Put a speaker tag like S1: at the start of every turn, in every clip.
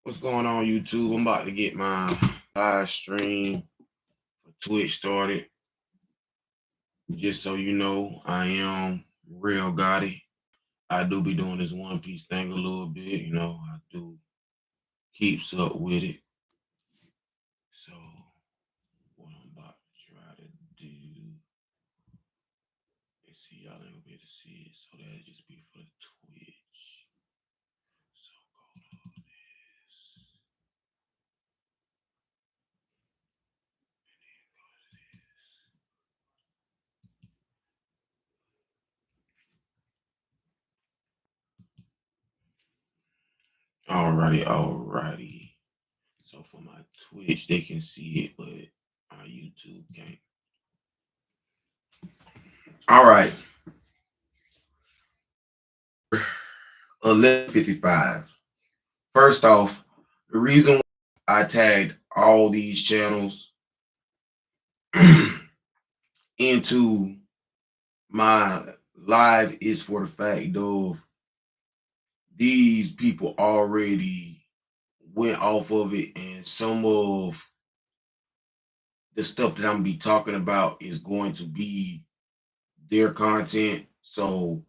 S1: What's going on, YouTube? I'm about to get my live stream for Twitch started. Just so you know, I am Real Gotti. I do be doing this One Piece thing a little bit. I do keeps up with it. So, what I'm about to try to do, let's see, y'all ain't gonna be able to see it. So, that'll just be for the Twitch. So, go to this. Alrighty. So for my Twitch, they can see it, but our YouTube can't. All right. 11:55. First off, the reason why I tagged all these channels into my live is for the fact of these people already went off of it, and some of the stuff that I'm gonna be talking about is going to be their content. So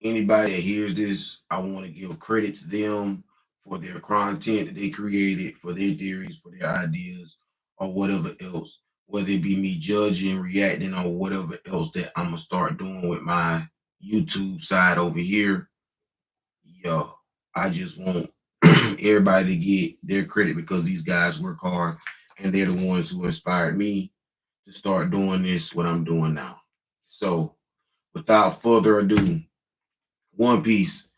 S1: anybody that hears this, I want to give credit to them for their content that they created, for their theories, for their ideas, or whatever else, whether it be me judging, reacting, or whatever else that I'm gonna start doing with my YouTube side over here. Yo, I just want everybody to get their credit because these guys work hard and they're the ones who inspired me to start doing this, what I'm doing now. So, without further ado, One Piece,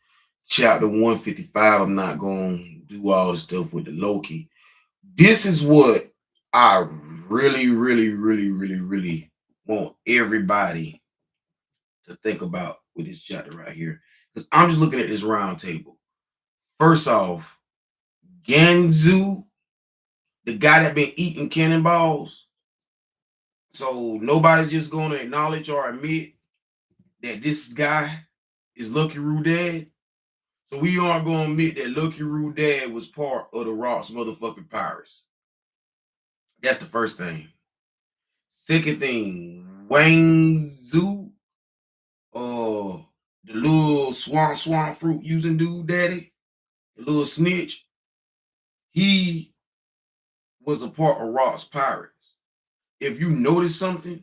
S1: chapter 155. I'm not going to do all the stuff with the Loki. This is what I really want everybody to think about with this chapter right here. Because I'm just looking at this round table. First off, Ganzu, the guy that been eating cannonballs. So nobody's just going to acknowledge or admit that this guy is Lucky Roo Dad. So we aren't going to admit that Lucky Roo Dad was part of the Rocks motherfucking Pirates. That's the first thing. Second thing, Wang Zhu, the little swamp fruit using dude daddy, the little snitch, he was a part of Rocks Pirates. If you notice something,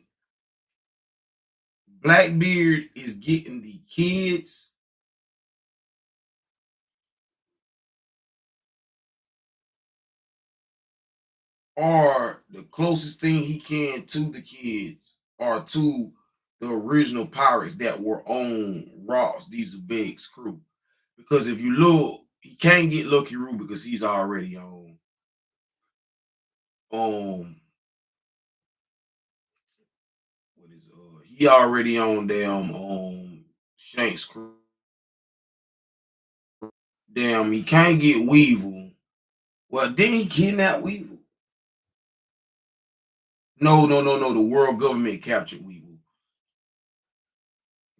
S1: Blackbeard is getting the kids or the closest thing he can to the kids or to the original pirates that were on Ross, these are Big's crew. Because if you look, he can't get Lucky Roo because he's already on what is he already on damn Shanks crew. Damn, he can't get Weevil. Well, didn't he kidnap Weevil? No. The world government captured Weevil.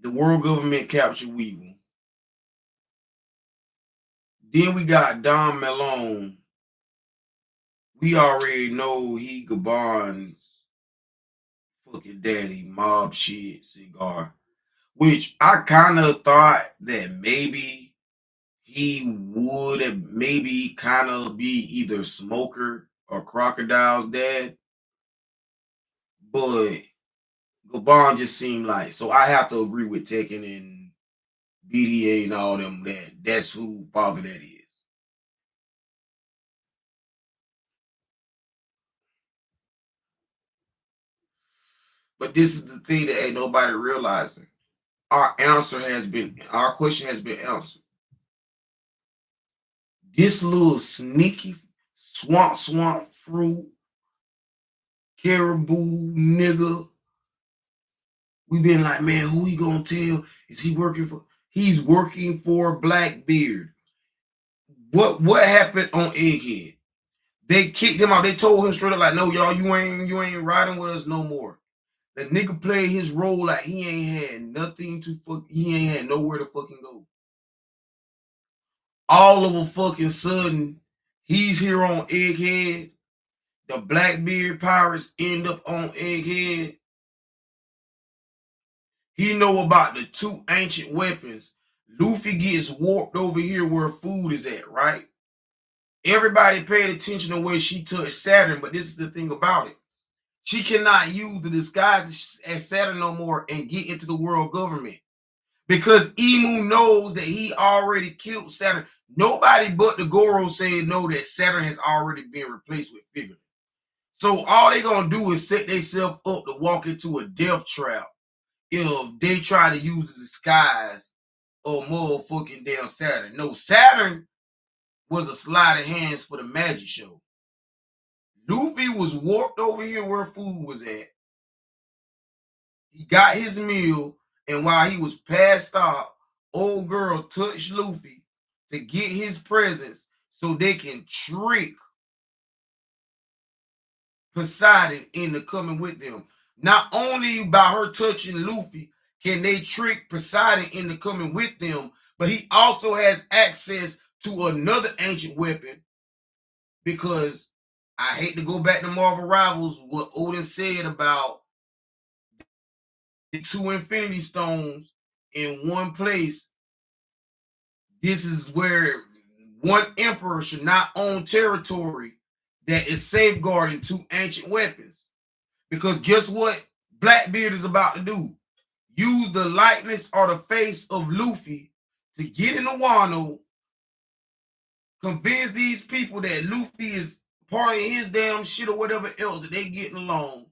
S1: The world government captured Weevil. Then we got Don Malone. We already know he Gabon's fucking daddy, mob shit, cigar. Which I kind of thought that maybe he would have maybe kind of be either Smoker or Crocodile's dad. But Gabon just seemed like, so I have to agree with Tekken and BDA and all them that's who father that is. But this is the thing that ain't nobody realizing. Our question has been answered. This little sneaky swamp fruit caribou nigga, we been like, man, who he gonna tell? Is he working for? He's working for Blackbeard. What happened on Egghead? They kicked him out. They told him straight up like, no, y'all, you ain't riding with us no more. The nigga played his role like he ain't had nothing to fuck. He ain't had nowhere to fucking go. All of a fucking sudden, He's here on Egghead. The Blackbeard pirates end up on Egghead. He know about the 2 ancient weapons. Luffy gets warped over here where food is at, right? Everybody paid attention to where she touched Saturn, but this is the thing about it. She cannot use the disguise as Saturn no more and get into the world government. Because Imu knows that he already killed Saturn. Nobody but the Goro said no that Saturn has already been replaced with Figure. So all they gonna do is set themselves up to walk into a death trap if they try to use the disguise of motherfucking damn Saturn. No, Saturn was a sleight of hands for the magic show. Luffy was warped over here where food was at. He got his meal, and while he was passed out, old girl touched Luffy to get his presence so they can trick Poseidon into coming with them. Not only by her touching Luffy can they trick Poseidon into coming with them, but he also has access to another ancient weapon, because I hate to go back to Marvel Rivals, what Odin said about the 2 Infinity Stones in one place. This is where one emperor should not own territory that is safeguarding 2 ancient weapons. Because guess what Blackbeard is about to do? Use the likeness or the face of Luffy to get into Wano, convince these people that Luffy is part of his damn shit or whatever else that they getting along,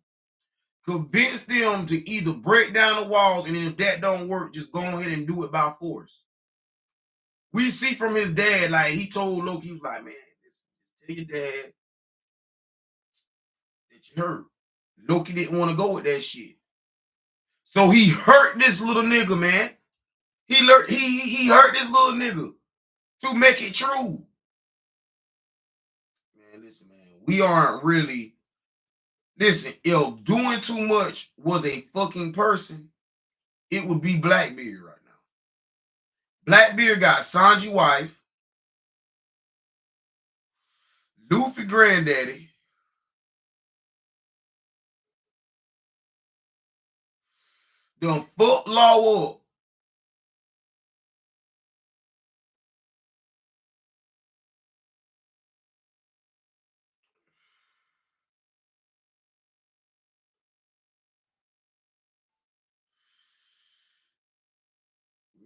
S1: convince them to either break down the walls, and then if that don't work, just go ahead and do it by force. We see from his dad, like he told Loki, he was like, man, just tell your dad that you hurt. Loki didn't want to go with that shit. So he hurt this little nigga, man. He hurt this little nigga to make it true. Man, listen, man, we aren't really. Listen, if doing too much was a fucking person, it would be Blackbeard right now. Blackbeard got Sanji wife, Luffy granddaddy, done fuck Law up.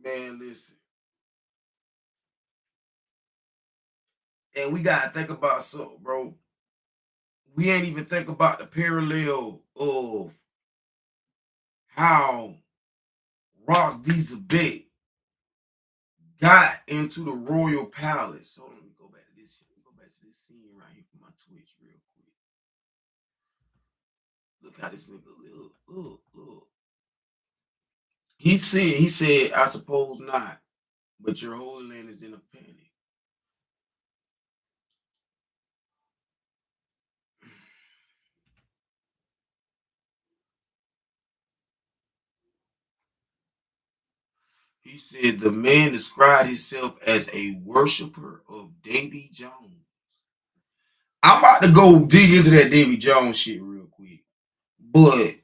S1: Man, listen. And we gotta think about something, bro. We ain't even think about the parallel of how Ross Dieselbeck got into the royal palace. So let me go back to this shit. Let me go back to this scene right here for my Twitch real quick. Look how this nigga look. He said, I suppose not, but your Holy Land is in a panic. He said the man described himself as a worshiper of Davy Jones. I'm about to go dig into that Davy Jones shit real quick. But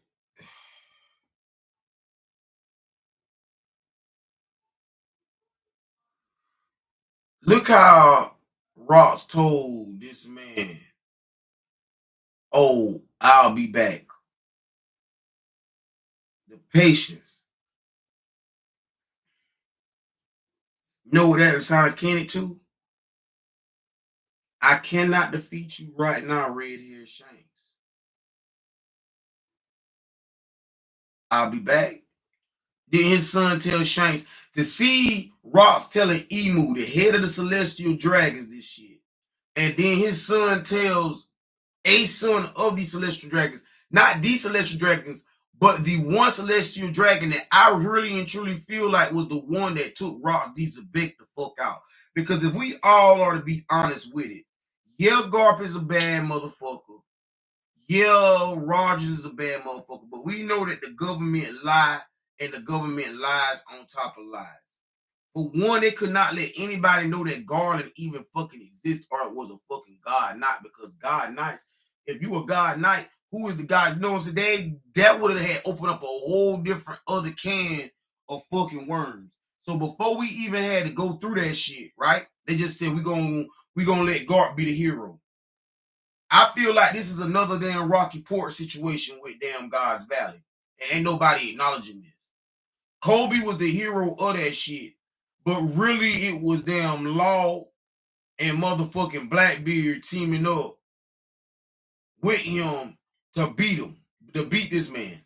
S1: look how Ross told this man, oh, I'll be back. The patience. You know what that sound Kenny too? I cannot defeat you right now, Red Hair Shanks. I'll be back. Then his son tells Shanks to see Ross telling Emu, the head of the Celestial Dragons, this shit. And then his son tells a son of the Celestial Dragons, not the Celestial Dragons, but the one Celestial Dragon that I really and truly feel like was the one that took Ross Dieselbeck the fuck out. Because if we all are to be honest with it, yeah, Garp is a bad motherfucker. Yeah, Rogers is a bad motherfucker. But we know that the government lie, and the government lies on top of lies. For one, they could not let anybody know that Garland even fucking exists or it was a fucking God Knight, because God Knights, if you a God Knight, who is the God? You know what I'm saying? That would have had opened up a whole different other can of fucking worms. So before we even had to go through that shit, right? They just said we gonna let Gart be the hero. I feel like this is another damn Rocky Port situation with damn God's Valley. And ain't nobody acknowledging this. Kobe was the hero of that shit. But really, it was damn Law and motherfucking Blackbeard teaming up with him to beat this man.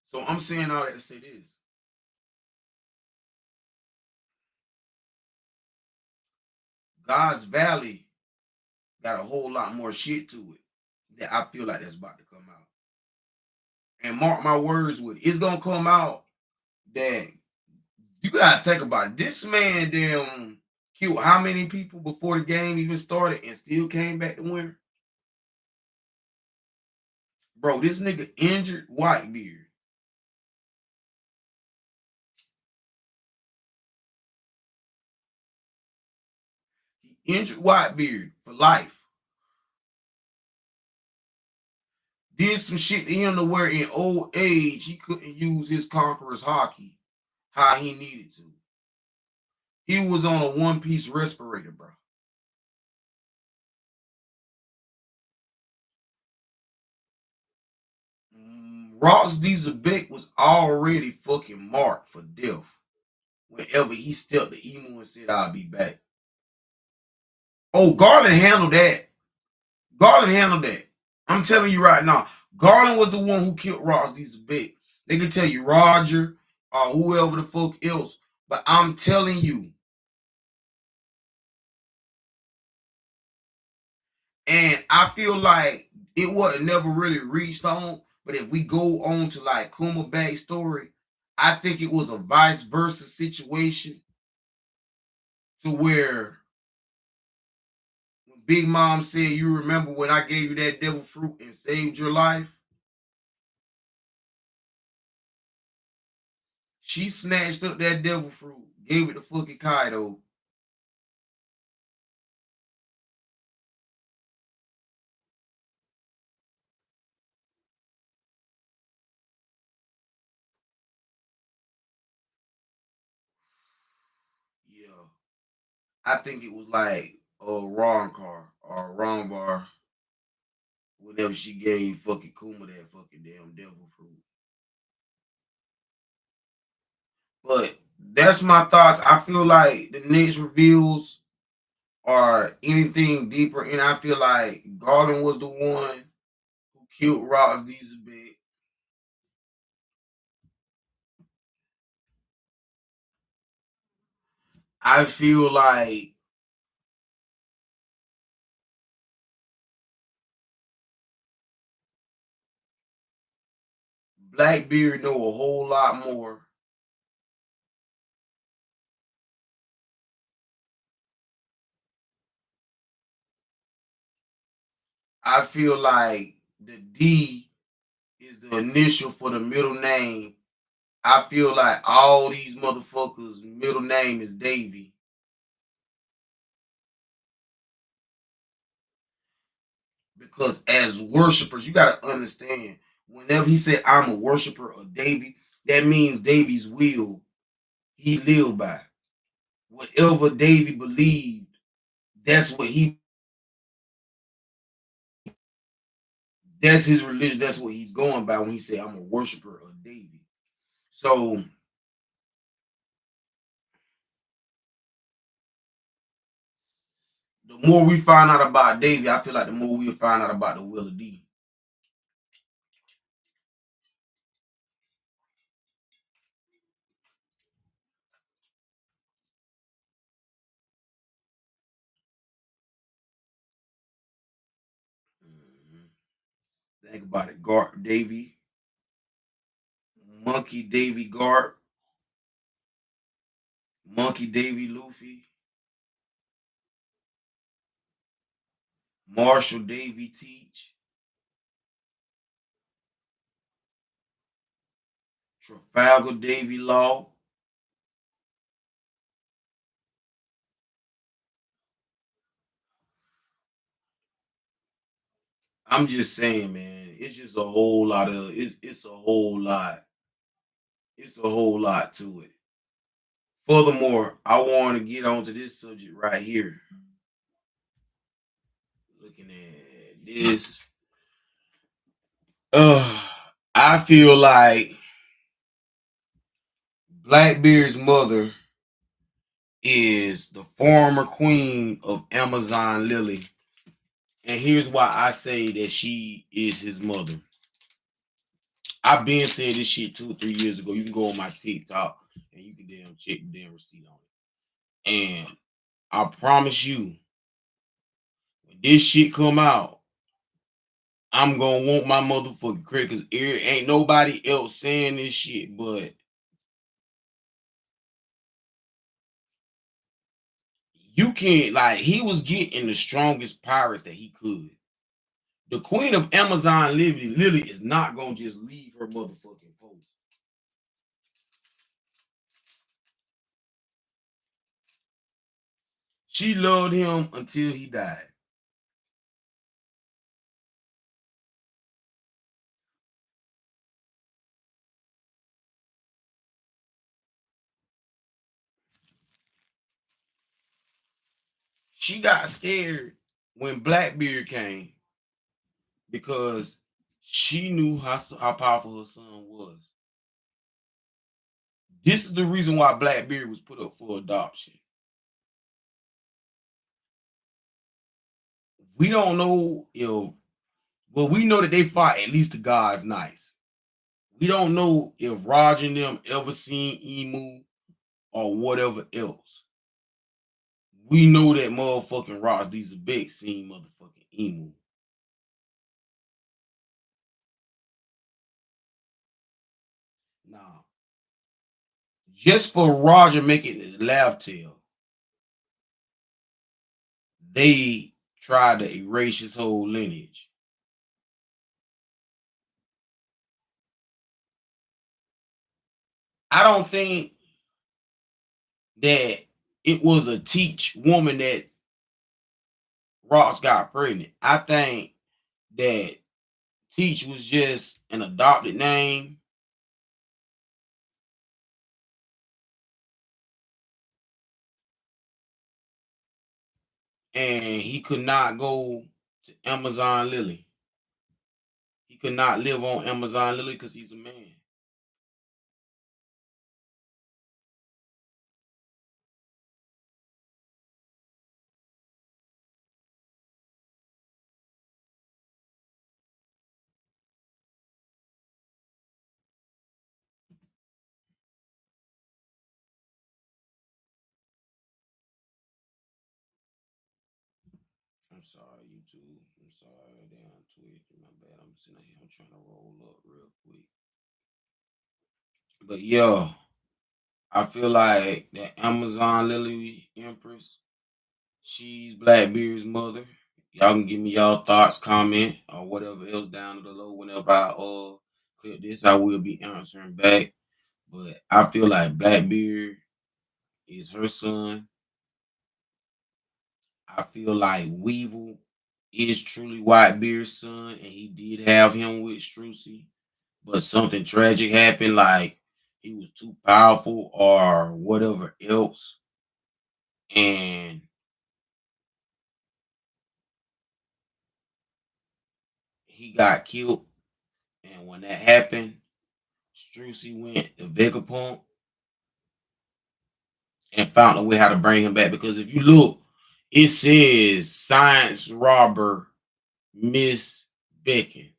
S1: So I'm saying all that to say this. God's Valley got a whole lot more shit to it that I feel like that's about to come out. And mark my words with it, it's gonna come out that you gotta think about it. This man damn killed how many people before the game even started and still came back to win? Bro, this nigga injured Whitebeard. He injured Whitebeard for life. Did some shit to him to where in old age he couldn't use his Conqueror's hockey how he needed to. He was on a one-piece respirator, bro. Ross Dieselbeck was already fucking marked for death whenever he stepped the emu and said, I'll be back. Oh, Garland handled that. Garland handled that. I'm telling you right now, Garland was the one who killed Ross Dieselbeck. They can tell you Roger or whoever the fuck else, but I'm telling you, and I feel like it wasn't never really reached on. But if we go on to like Kuma backstory, I think it was a vice versa situation to where when Big Mom said, "You remember when I gave you that devil fruit and saved your life?" She snatched up that devil fruit, gave it to fucking Kaido. Yeah, I think it was like a Roncar or Ronvar whenever she gave fucking Kuma that fucking damn devil fruit. But that's my thoughts. I feel like the next reveals are anything deeper, and I feel like Garland was the one who killed Ross Dieselbeck. I feel like Blackbeard know a whole lot more. I feel like the D is the initial for the middle name. I feel like all these motherfuckers' middle name is Davy. Because as worshipers, you gotta understand, whenever he said I'm a worshiper of Davy, that means Davy's will he lived by. Whatever Davy believed, that's what he that's his religion, that's what he's going by when he said I'm a worshiper of Davy. So the more we find out about Davy, I feel like the more we'll find out about the will of D. Mhm. Think about it. Gart Davy, Monkey Davy Gart, Monkey Davy Luffy, Marshall Davy Teach, Trafalgar Davy Law. I'm just saying, man, it's just a whole lot of it's a whole lot. It's a whole lot to it. Furthermore, I want to get onto this subject right here. Looking at this, I feel like Blackbeard's mother is the former queen of Amazon Lily. And here's why I say that she is his mother. I've been saying this shit 2 or 3 years ago. You can go on my TikTok and you can damn check the damn receipt on it. And I promise you, when this shit come out, I'm gonna want my motherfucking credit because ain't nobody else saying this shit. But you can't, like, he was getting the strongest pirates that he could. The queen of Amazon Lily is not gonna just leave her motherfucking post. She loved him until he died. She got scared when Blackbeard came because she knew how powerful her son was. This is the reason why Blackbeard was put up for adoption. We don't know if, well, we know that they fought at least the gods nice. We don't know if Roger and them ever seen Emu or whatever else. We know that motherfucking Ross Dieselbeck seen motherfucking Emu. Now, just for Roger making it laugh tale, they tried to erase his whole lineage. I don't think that it was a Teach woman that Ross got pregnant. I think that Teach was just an adopted name. And he could not go to Amazon Lily. He could not live on Amazon Lily because he's a man. I'm sorry, YouTube. I'm sorry, damn Twitch. My bad. I'm sitting here. I'm trying to roll up real quick. But yeah, I feel like that Amazon Lily Empress, she's Blackbeard's mother. Y'all can give me y'all thoughts, comment, or whatever else down below. Whenever I clip this, I will be answering back. But I feel like Blackbeard is her son. I feel like Weevil is truly Whitebeard's son, and he did have him with Strucy. But something tragic happened, like he was too powerful or whatever else, and he got killed. And when that happened, Strucy went to Vegapunk and found a way how to bring him back. Because if you look, it says Science Robber Miss Beckon.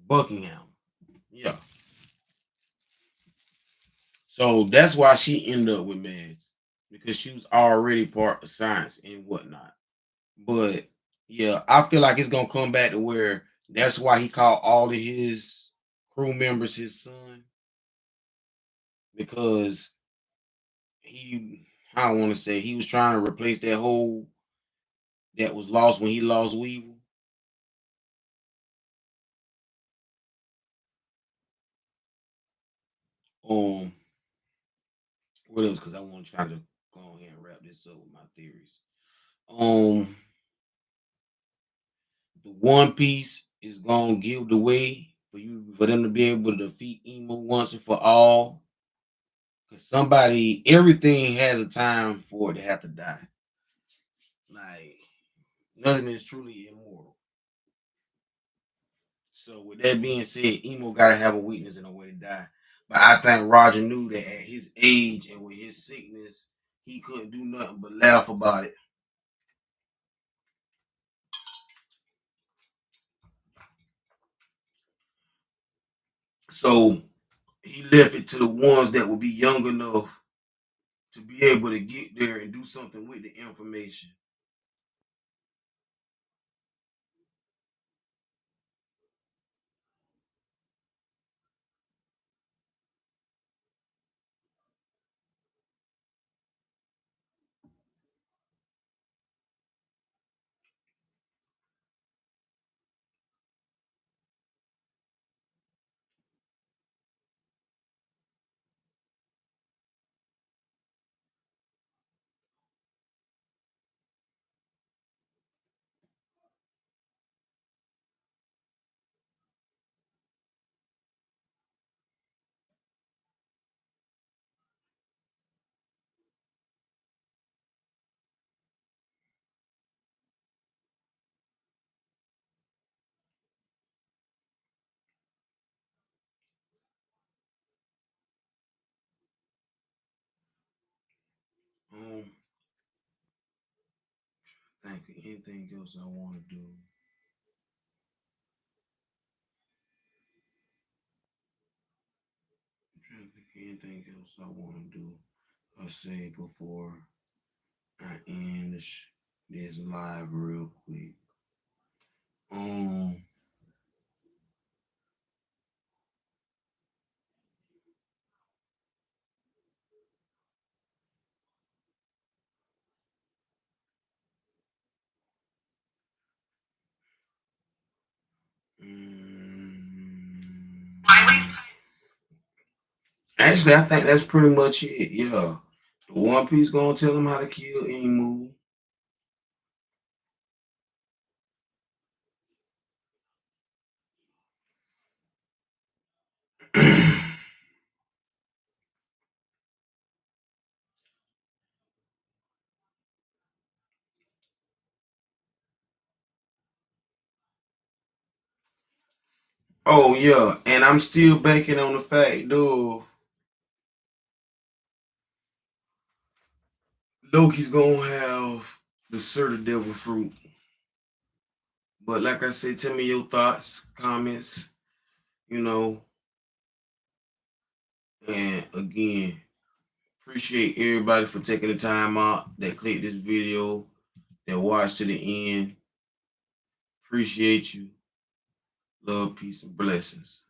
S1: Buckingham. Yeah. So that's why she ended up with meds because she was already part of science and whatnot. But yeah, I feel like it's gonna come back to where that's why he called all of his crew members his son, because he, I don't want to say, he was trying to replace that hole that was lost when he lost Weevil. Um, what else? Because I want to try to go ahead and wrap this up with my theories. Um, the One Piece is gonna give the way for them to be able to defeat Emo once and for all. Cause somebody, everything has a time for it to have to die. Like nothing is truly immortal. So with that being said, Emo gotta have a weakness and a way to die. But I think Roger knew that at his age and with his sickness, he couldn't do nothing but laugh about it. So he left it to the ones that would be young enough to be able to get there and do something with the information. Um, think of anything else I want to do. I'm trying to think of anything else I want to do or say before I end this live real quick. Um, Why waste time? Actually, I think that's pretty much it. Yeah, the One Piece gonna tell him how to kill Emu. Oh yeah, and I'm still banking on the fact of Loki's gonna have the Sir Devil fruit. But like I said, tell me your thoughts, comments, you know, and again, appreciate everybody for taking the time out that clicked this video, that watched to the end. Appreciate you. Love, peace, and blessings.